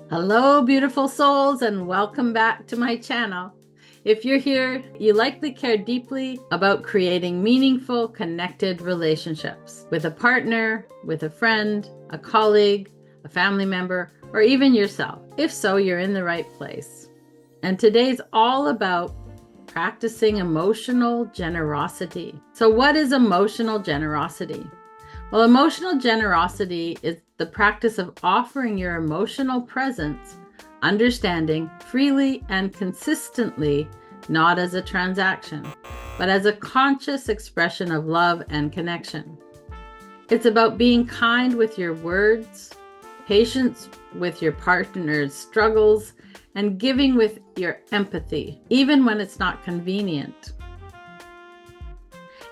Hello, beautiful souls, and welcome back to my channel. If you're here, you likely care deeply about creating meaningful, connected relationships with a partner, with a friend, a colleague, a family member, or even yourself. If so, you're in the right place. And today's all about practicing emotional generosity. So, what is emotional generosity? Well, emotional generosity is the practice of offering your emotional presence, understanding freely and consistently, not as a transaction, but as a conscious expression of love and connection. It's about being kind with your words, patience with your partner's struggles, and giving with your empathy, even when it's not convenient.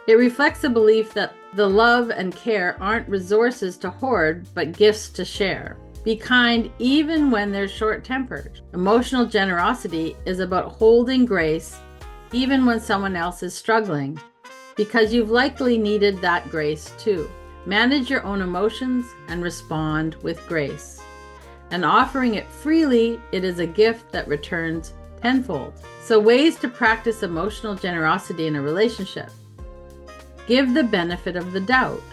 It reflects a belief that the love and care aren't resources to hoard, but gifts to share. Be kind even when they're short-tempered. Emotional generosity is about holding grace even when someone else is struggling, because you've likely needed that grace too. Manage your own emotions and respond with grace. And offering it freely, it is a gift that returns tenfold. So, ways to practice emotional generosity in a relationship. Give the benefit of the doubt.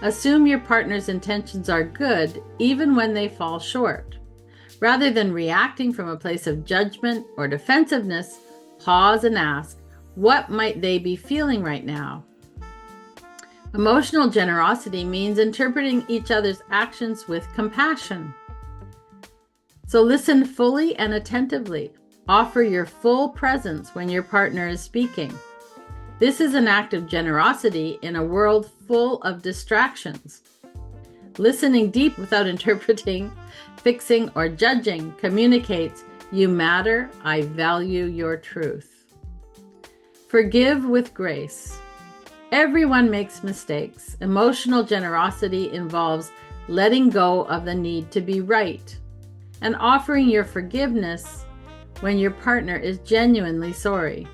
Assume your partner's intentions are good even when they fall short. Rather than reacting from a place of judgment or defensiveness, pause and ask, what might they be feeling right now? Emotional generosity means interpreting each other's actions with compassion. So listen fully and attentively. Offer your full presence when your partner is speaking. This is an act of generosity in a world full of distractions. Listening deep without interpreting, fixing, or judging communicates, you matter, I value your truth. Forgive with grace. Everyone makes mistakes. Emotional generosity involves letting go of the need to be right and offering your forgiveness when your partner is genuinely sorry.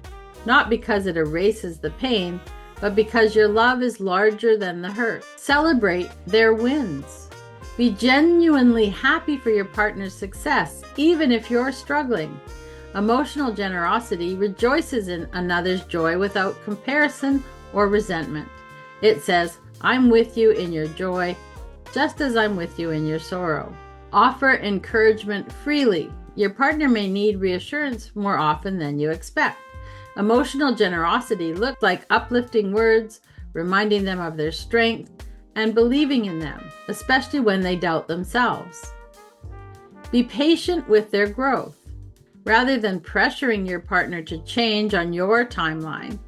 Not because it erases the pain, but because your love is larger than the hurt. Celebrate their wins. Be genuinely happy for your partner's success, even if you're struggling. Emotional generosity rejoices in another's joy without comparison or resentment. It says, I'm with you in your joy, just as I'm with you in your sorrow. Offer encouragement freely. Your partner may need reassurance more often than you expect. Emotional generosity looks like uplifting words, reminding them of their strength, and believing in them, especially when they doubt themselves. Be patient with their growth. Rather than pressuring your partner to change on your timeline,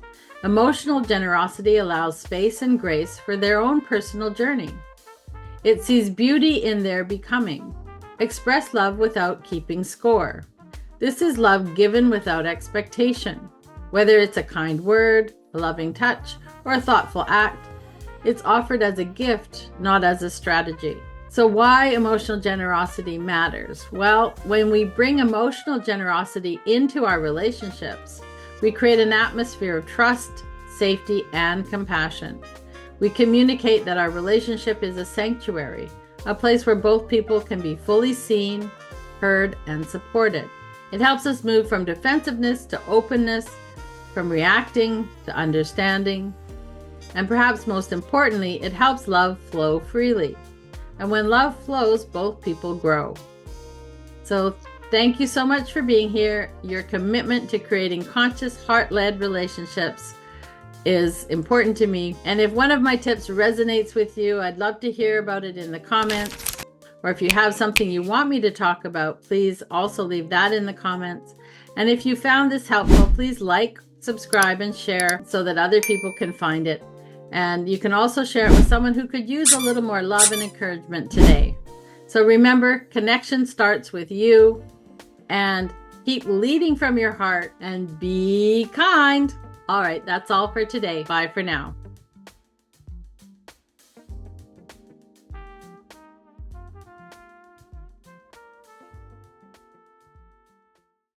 emotional generosity allows space and grace for their own personal journey. It sees beauty in their becoming. Express love without keeping score. This is love given without expectation. Whether it's a kind word, a loving touch, or a thoughtful act, it's offered as a gift, not as a strategy. So why emotional generosity matters? Well, when we bring emotional generosity into our relationships, we create an atmosphere of trust, safety, and compassion. We communicate that our relationship is a sanctuary, a place where both people can be fully seen, heard, and supported. It helps us move from defensiveness to openness, from reacting to understanding, and perhaps most importantly, it helps love flow freely. And when love flows, both people grow. So thank you so much for being here. Your commitment to creating conscious, heart-led relationships is important to me. And if one of my tips resonates with you, I'd love to hear about it in the comments. Or if you have something you want me to talk about, please also leave that in the comments. And if you found this helpful, please like, subscribe, and share so that other people can find it. And you can also share it with someone who could use a little more love and encouragement today. So remember, connection starts with you, and keep leading from your heart and be kind. All right, that's all for today. Bye for now.